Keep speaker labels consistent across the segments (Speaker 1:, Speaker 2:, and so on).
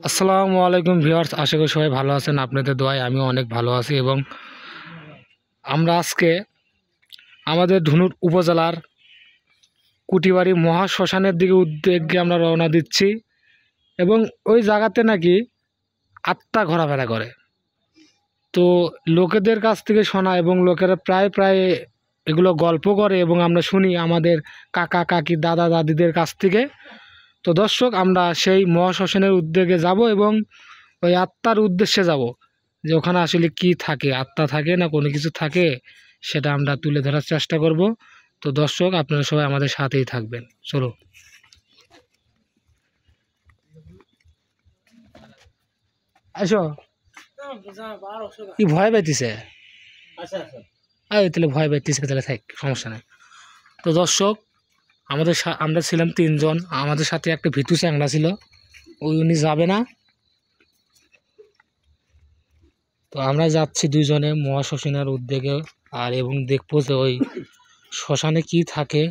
Speaker 1: আসসালামু আলাইকুম ভিউয়ার্স, আশা করি সবাই ভালো আছেন। আপনাদের দোয়ায় আমিও অনেক ভালো আছি এবং আমরা আজকে আমাদের ধুনুর উপজেলার কুটিবাড়ি মহাশ্মশানের দিকে উদ্যোগে আমরা রওনা দিচ্ছি এবং ওই জায়গাতে নাকি আত্মা ঘোরাফেরা করে। তো লোকেদের কাছ থেকে শোনা এবং লোকেরা প্রায় প্রায় এগুলো গল্প করে এবং আমরা শুনি আমাদের কাকা কাকি দাদা দাদিদের কাছ থেকে। তো দর্শক, আমরা সেই মহাশ্মশানের উদ্যোগে যাব এবং ওই আত্মার উদ্দেশ্যে যাব যে ওখানে আসলে কি থাকে, আত্মা থাকে না কোনো কিছু থাকে, সেটা আমরা তুলে ধরার চেষ্টা করব। তো দর্শক, আপনারা সবাই আমাদের সাথেই থাকবেন। চলো। আসো, কি ভয় পাইতেছে? তাহলে ভয় পাইতেছে, তাহলে থাক, সমস্যা নেই। তো দর্শক, আমরা ছিলাম 3 জন, আমাদের সাথে একটা ভিতু চ্যাংড়া ছিল, উনি যাবে না। তো আমরা যাচ্ছি 2 জনে মহাশ্মশানের উদ্যোগে, আর এবং দেখবো যে ওই শ্মশানে কি থাকে।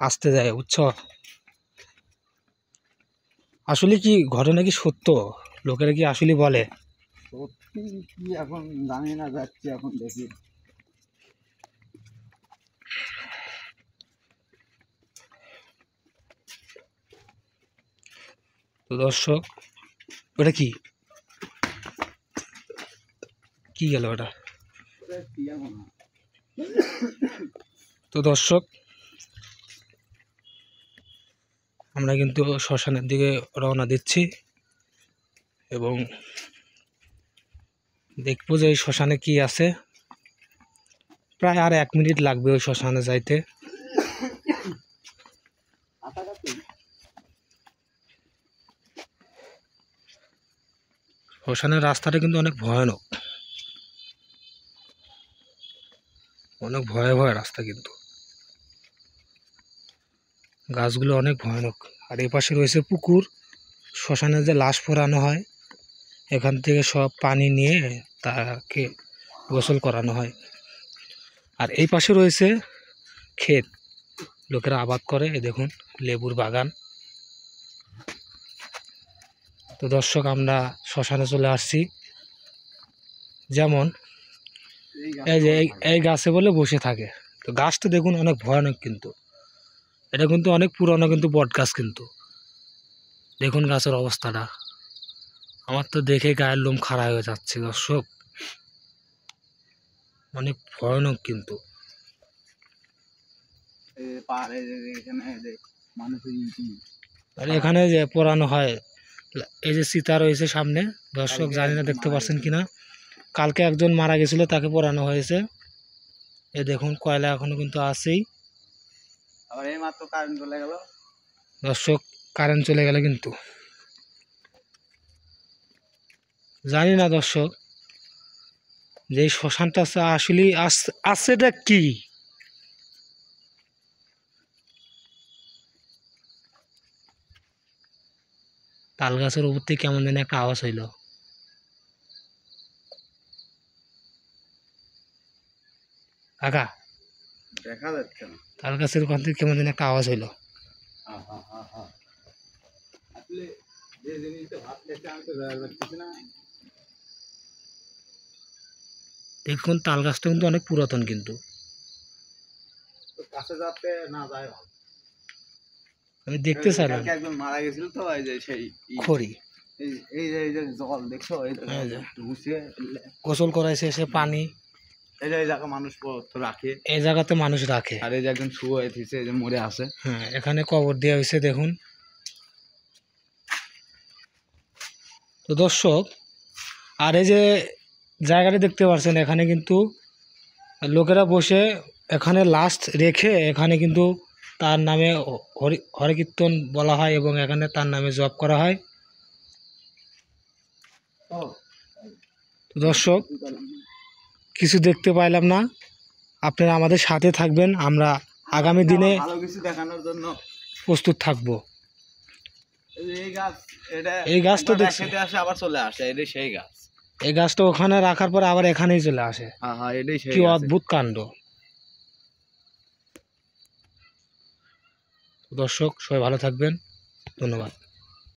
Speaker 1: আসতে যায়, বুঝছো? আসলে কি ঘটনা কি সত্য? লোকেরা কি আসলে বলে?
Speaker 2: সত্যি কি এখন জানি না, যাচ্ছি এখন দেখি।
Speaker 1: তো দর্শক, ওটা কি কি গেল ওটা? তো দর্শক, আমরা কিন্তু শ্মশানের দিকে রওনা দিচ্ছি এবং দেখবো যে ওই শ্মশানে কি আছে। প্রায় আর 1 মিনিট লাগবে ওই শ্মশানে যাইতে। শ্মশানের রাস্তাটা কিন্তু অনেক ভয়ানক, অনেক ভয়াবহ রাস্তা, কিন্তু গাছগুলো অনেক ভয়ানক। আর এই পাশে রয়েছে পুকুর, শ্মশানে যে লাশ পোড়ানো হয় এখান থেকে সব পানি নিয়ে তাকে গোসল করানো হয়। আর এই পাশে রয়েছে ক্ষেত, লোকেরা আবাদ করে। এই দেখুন, লেবুর বাগান। তো দর্শক, আমরা শ্মশানে চলে আসছি। যেমন এই যে এই গাছে বলে বসে থাকে। তো গাছটা দেখুন অনেক ভয়ানক, কিন্তু এটা কিন্তু অনেক পুরনো, কিন্তু বট গাছ। কিন্তু দেখুন গাছের অবস্থাটা, আমার তো দেখে গায়ের লোম খাড়া হয়ে যাচ্ছে দর্শক, অনেক ভয়ানক। কিন্তু আর এখানে যে পোড়ানো হয়, এই যে চিতা রয়েছে সামনে, দর্শক জানি না দেখতে পাচ্ছেন কিনা, কালকে একজন মারা গেছিল, তাকে পোড়ানো হয়েছে। এ দেখুন কয়লা এখনো কিন্তু আছেই।
Speaker 2: আবার এই মাত্র কারেন্ট চলে গেল
Speaker 1: দর্শক, কারেন্ট চলে গেল, কিন্তু জানি না দর্শক যে এই শ্মশানটা আসলে আছেটা কি। তাল গাছের উপর থেকে কেমন যেন একটা আওয়াজ হইল। কাকা,
Speaker 2: দেখা যাচ্ছে না।
Speaker 1: তাল গাছের ওখান থেকে কেমন যেন একটা আওয়াজ হইল।
Speaker 2: আসলে যে জিনিসটা ভাত খেতে আমি তো ধরে পাচ্ছি না।
Speaker 1: দেখুন তাল গাছটা কিন্তু অনেক পুরাতন, কিন্তু
Speaker 2: কাছে যাতে না যায় ভালো।
Speaker 1: আমি দেখতে চাইলাম।
Speaker 2: একজন মারা গেছিল তো, এই যে সেই
Speaker 1: খড়ি,
Speaker 2: এই যে জল দেখছো, এই
Speaker 1: গোসল করাইছে সে পানি,
Speaker 2: এই জায়গা মানুষ রাখে,
Speaker 1: এই জায়গাতে মানুষ রাখে।
Speaker 2: আর এই যে একজন শুয়ে হয়েছে, এই যে মরে আছে।
Speaker 1: হ্যাঁ, এখানে কবর দেওয়া হয়েছে দেখুন। তো দর্শক, আর এই যে জায়গাটা দেখতে পাচ্ছেন, এখানে কিন্তু লোকেরা বসে এখানে লাশ রেখে এখানে কিন্তু তার নামে হরি কীর্তন বলা হয় এবং এখানে তার নামে জপ করা হয়। তো দর্শক, কিছু দেখতে পাইলাম না, আপনারা আমাদের সাথে থাকবেন, আমরা আগামী দিনে
Speaker 2: ভালো কিছু দেখানোর জন্য
Speaker 1: প্রস্তুত থাকব।
Speaker 2: এই
Speaker 1: গাছটা দেখছি,
Speaker 2: আসে আবার চলে আসে, এটাই সেই গাছ।
Speaker 1: এই গাছটা ওখানে রাখার পর আবার এখানেই চলে আসে।
Speaker 2: হ্যাঁ, এটাই সেই
Speaker 1: কি
Speaker 2: গাছ।
Speaker 1: অদ্ভুত কাণ্ড। দর্শক সবাই ভালো থাকবেন, ধন্যবাদ।